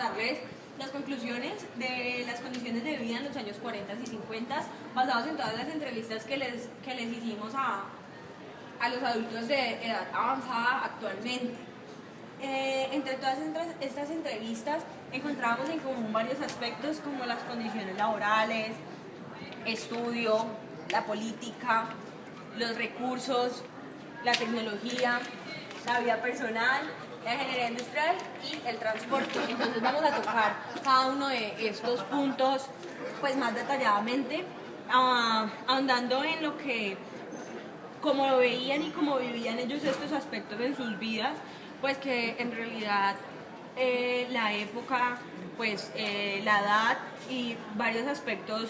darles las conclusiones de las condiciones de vida en los años 40 y 50, basados en todas las entrevistas que les hicimos a los adultos de edad avanzada actualmente. Entre todas estas entrevistas encontrábamos en común varios aspectos como las condiciones laborales, estudio, la política, los recursos, la tecnología, la vida personal, la ingeniería industrial y el transporte. Entonces vamos a tocar cada uno de estos puntos pues más detalladamente, ahondando en lo que, cómo lo veían y cómo vivían ellos estos aspectos en sus vidas, pues que en realidad la época, pues la edad y varios aspectos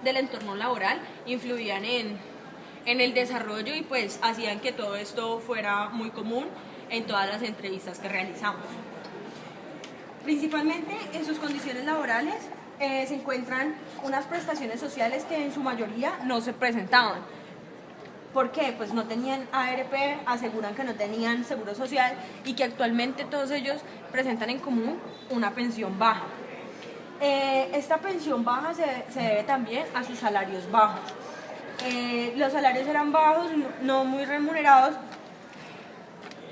del entorno laboral influían en el desarrollo y pues hacían que todo esto fuera muy común en todas las entrevistas que realizamos. Principalmente en sus condiciones laborales se encuentran unas prestaciones sociales que en su mayoría no se presentaban. ¿Por qué? Pues no tenían ARP, aseguran que no tenían seguro social y que actualmente todos ellos presentan en común una pensión baja. Esta pensión baja se debe también a sus salarios bajos. Los salarios eran bajos, no muy remunerados,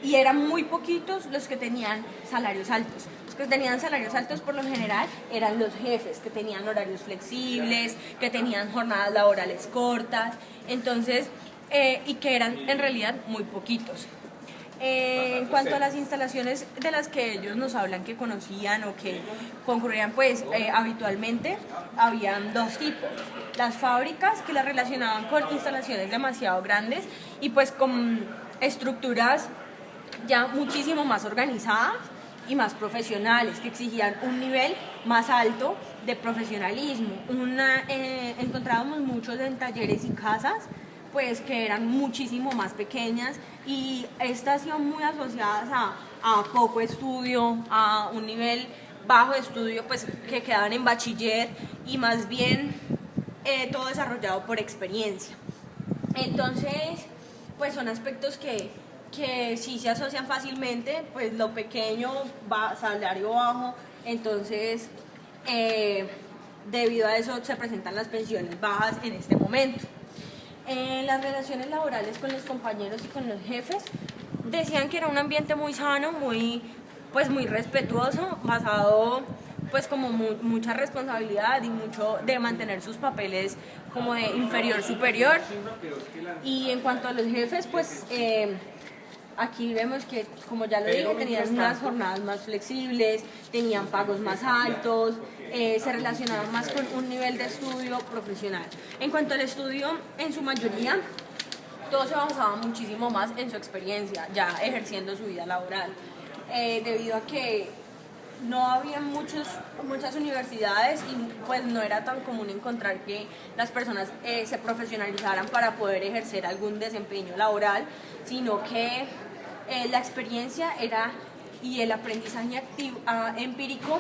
y eran muy poquitos los que tenían salarios altos. Los que tenían salarios altos por lo general eran los jefes, que tenían horarios flexibles, que tenían jornadas laborales cortas, entonces, y que eran en realidad muy poquitos. En cuanto a las instalaciones de las que ellos nos hablan que conocían o que concurrían pues habitualmente, habían dos tipos. Las fábricas, que las relacionaban con instalaciones demasiado grandes y pues con estructuras ya muchísimo más organizadas y más profesionales, que exigían un nivel más alto de profesionalismo. Encontrábamos muchos en talleres y casas, pues que eran muchísimo más pequeñas, y estas iban muy asociadas a poco estudio, a un nivel bajo de estudio, pues que quedaban en bachiller, y más bien todo desarrollado por experiencia. Entonces, pues son aspectos que sí se asocian fácilmente, pues lo pequeño, salario bajo, entonces debido a eso se presentan las pensiones bajas en este momento. Las relaciones laborales con los compañeros y con los jefes decían que era un ambiente muy sano, muy respetuoso, basado pues como mucha responsabilidad y mucho de mantener sus papeles como de inferior superior. Y en cuanto a los jefes, pues aquí vemos que, como ya lo dije, tenían unas jornadas más flexibles, tenían pagos más altos, se relacionaban más con un nivel de estudio profesional. En cuanto al estudio, en su mayoría, todo se basaba muchísimo más en su experiencia, ya ejerciendo su vida laboral, debido a que no había muchas universidades y pues no era tan común encontrar que las personas se profesionalizaran para poder ejercer algún desempeño laboral, sino que la experiencia y el aprendizaje empírico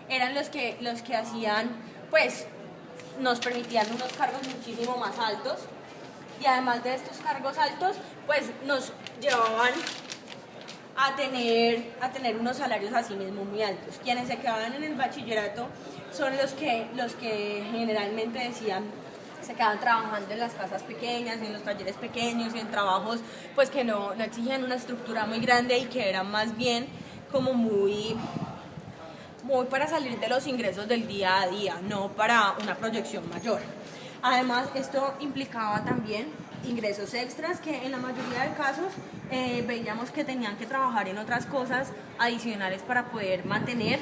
eran los que hacían, pues nos permitían unos cargos muchísimo más altos, y además de estos cargos altos pues nos llevaban a tener unos salarios así mismo muy altos. Quienes se quedaban en el bachillerato son los que generalmente decían se quedaban trabajando en las casas pequeñas, en los talleres pequeños, en trabajos pues que no exigían una estructura muy grande y que eran más bien como muy para salir de los ingresos del día a día, no para una proyección mayor. Además, esto implicaba también ingresos extras que en la mayoría de casos veíamos que tenían que trabajar en otras cosas adicionales para poder mantener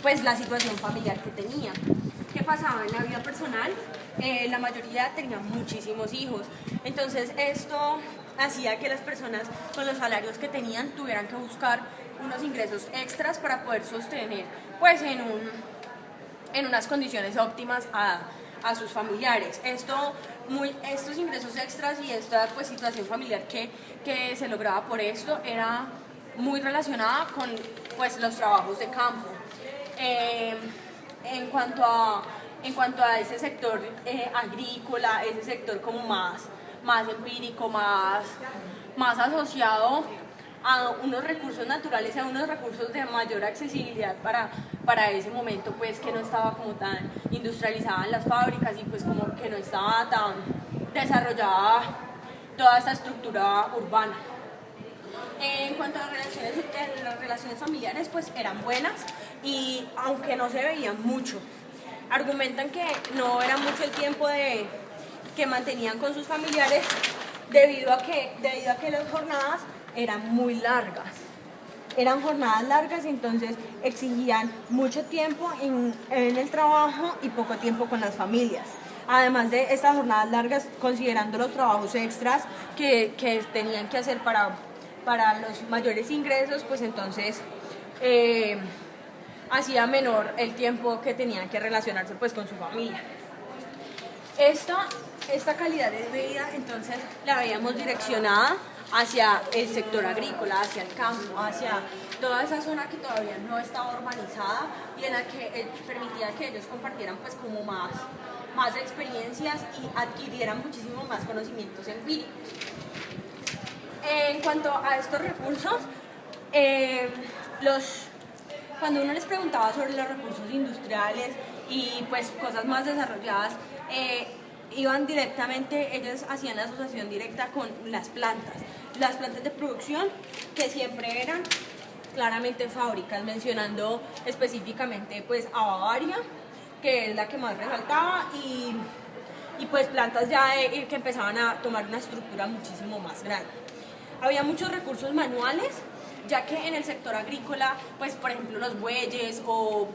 pues la situación familiar que tenían. ¿Qué pasaba en la vida personal? La mayoría tenían muchísimos hijos, entonces esto hacía que las personas con los salarios que tenían tuvieran que buscar unos ingresos extras para poder sostener pues en unas condiciones óptimas a sus familiares. Estos ingresos extras y esta pues situación familiar que se lograba por esto era muy relacionada con pues los trabajos de campo. En cuanto a ese sector agrícola, ese sector como más empírico, más asociado a unos recursos naturales, a unos recursos de mayor accesibilidad para ese momento, pues que no estaba como tan industrializada en las fábricas y pues como que no estaba tan desarrollada toda esta estructura urbana. En cuanto a las relaciones familiares, pues eran buenas y aunque no se veían mucho, argumentan que no era mucho el tiempo que mantenían con sus familiares debido a que las jornadas eran muy largas. Eran jornadas largas y entonces exigían mucho tiempo en el trabajo y poco tiempo con las familias. Además de estas jornadas largas, considerando los trabajos extras que tenían que hacer para los mayores ingresos, pues entonces hacía menor el tiempo que tenían que relacionarse pues con su familia. Esta calidad de vida entonces la veíamos direccionada hacia el sector agrícola, hacia el campo, hacia toda esa zona que todavía no estaba urbanizada y en la que permitía que ellos compartieran pues como más experiencias y adquirieran muchísimo más conocimientos empíricos. En cuanto a estos recursos, cuando uno les preguntaba sobre los recursos industriales y pues cosas más desarrolladas, iban directamente, ellos hacían la asociación directa con las plantas de producción, que siempre eran claramente fábricas, mencionando específicamente pues a Bavaria, que es la que más resaltaba, y pues plantas ya que empezaban a tomar una estructura muchísimo más grande. Había muchos recursos manuales, ya que en el sector agrícola, pues por ejemplo los bueyes o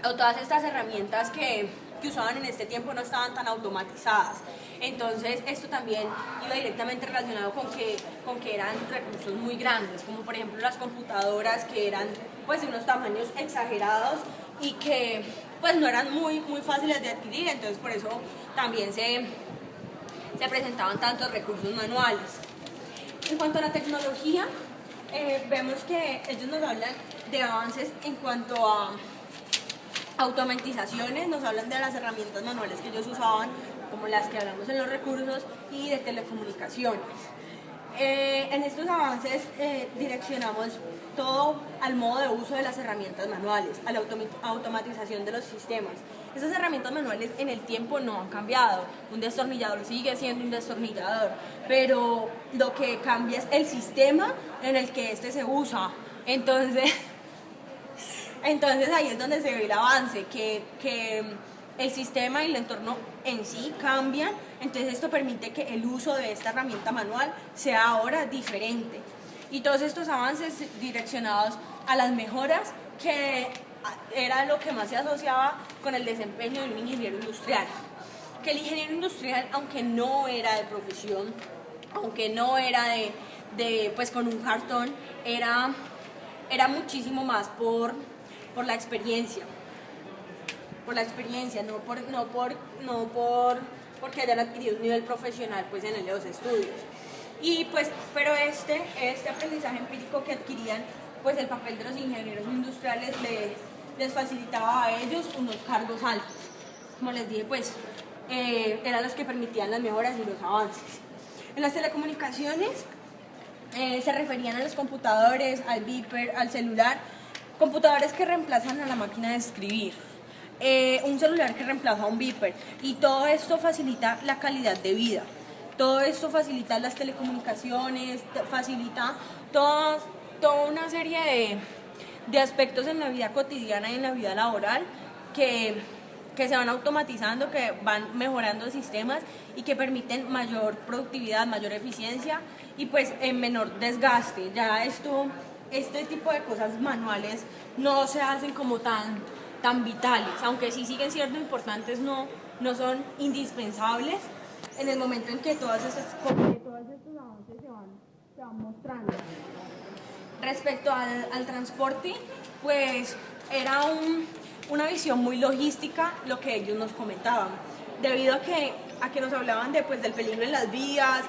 todas estas herramientas que usaban en este tiempo no estaban tan automatizadas. Entonces esto también iba directamente relacionado con que eran recursos muy grandes, como por ejemplo las computadoras, que eran pues de unos tamaños exagerados y que pues no eran muy fáciles de adquirir, entonces por eso también se presentaban tantos recursos manuales. En cuanto a la tecnología, vemos que ellos nos hablan de avances en cuanto a automatizaciones, nos hablan de las herramientas manuales que ellos usaban, como las que hablamos en los recursos, y de telecomunicaciones. En estos avances direccionamos todo al modo de uso de las herramientas manuales, a la automatización de los sistemas. Esas herramientas manuales en el tiempo no han cambiado. Un destornillador sigue siendo un destornillador, pero lo que cambia es el sistema en el que este se usa. Entonces ahí es donde se ve el avance, que el sistema y el entorno en sí cambian, entonces esto permite que el uso de esta herramienta manual sea ahora diferente. Y todos estos avances direccionados a las mejoras, que era lo que más se asociaba con el desempeño de un ingeniero industrial. Que el ingeniero industrial, aunque no era de profesión, aunque no era de pues con un cartón, era muchísimo más por la experiencia. Por la experiencia, no porque hayan adquirido un nivel profesional pues en los estudios. Y pues, pero este aprendizaje empírico que adquirían, pues el papel de los ingenieros industriales les facilitaba a ellos unos cargos altos. Como les dije, pues eran los que permitían las mejoras y los avances. En las telecomunicaciones se referían a los computadores, al beeper, al celular, computadores que reemplazan a la máquina de escribir, un celular que reemplaza a un beeper, y todo esto facilita la calidad de vida. Todo esto facilita las telecomunicaciones, facilita toda una serie de aspectos en la vida cotidiana y en la vida laboral que se van automatizando, que van mejorando sistemas y que permiten mayor productividad, mayor eficiencia y pues en menor desgaste. Ya este tipo de cosas manuales no se hacen como tan vitales, aunque sí siguen siendo importantes, no son indispensables en el momento en que todos estos avances se van mostrando. Respecto al transporte, pues era una visión muy logística lo que ellos nos comentaban, debido a que nos hablaban del peligro en las vías,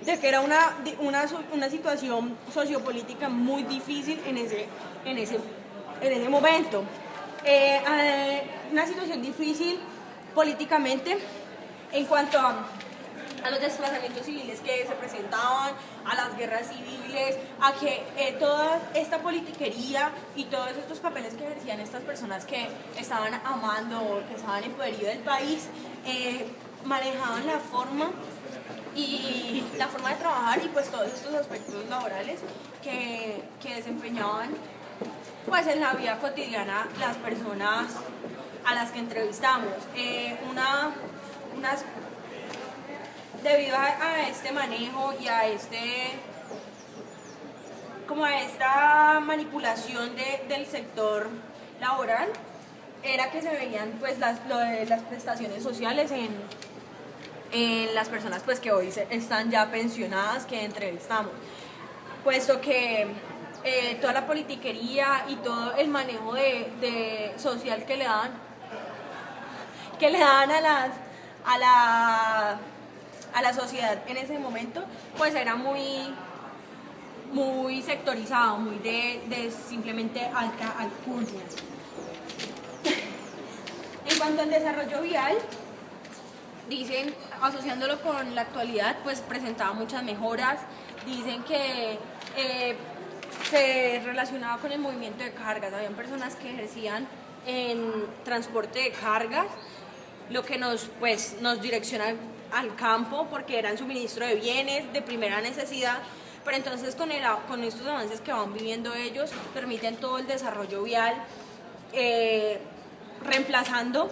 de que era una situación sociopolítica muy difícil en ese momento. Una situación difícil políticamente en cuanto a a los desplazamientos civiles que se presentaban, a las guerras civiles, a que toda esta politiquería y todos estos papeles que ejercían estas personas que estaban amando o que estaban en poderío del país, manejaban la forma de trabajar y pues todos estos aspectos laborales que desempeñaban pues en la vida cotidiana las personas a las que entrevistamos. Debido a este manejo y a esta manipulación del sector laboral, era que se veían pues las prestaciones sociales en las personas pues que hoy están ya pensionadas que entrevistamos, puesto que toda la politiquería y todo el manejo de social que le dan a la sociedad en ese momento, pues era muy sectorizado, muy de simplemente alcurnia. En cuanto al desarrollo vial, dicen, asociándolo con la actualidad, pues presentaba muchas mejoras. Dicen que se relacionaba con el movimiento de cargas. Habían personas que ejercían en transporte de cargas, lo que nos direcciona al campo, porque eran suministro de bienes de primera necesidad, pero entonces con estos avances que van viviendo ellos, permiten todo el desarrollo vial, reemplazando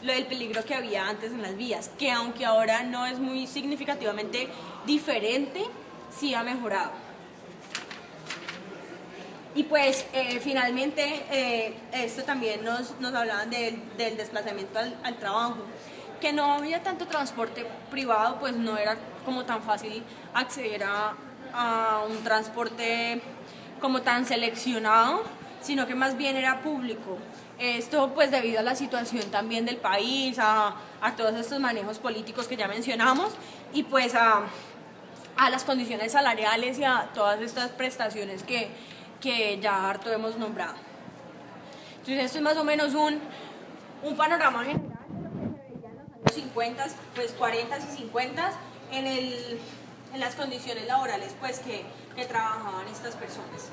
lo del peligro que había antes en las vías, que aunque ahora no es muy significativamente diferente, sí ha mejorado. Y pues finalmente esto también nos hablaban del desplazamiento al trabajo, que no había tanto transporte privado, pues no era como tan fácil acceder a un transporte como tan seleccionado, sino que más bien era público. Esto pues debido a la situación también del país, a todos estos manejos políticos que ya mencionamos, y pues a las condiciones salariales y a todas estas prestaciones que ya harto hemos nombrado. Entonces esto es más o menos un panorama general de lo que se veía en los años 50, pues 40 y 50 en las condiciones laborales pues que trabajaban estas personas.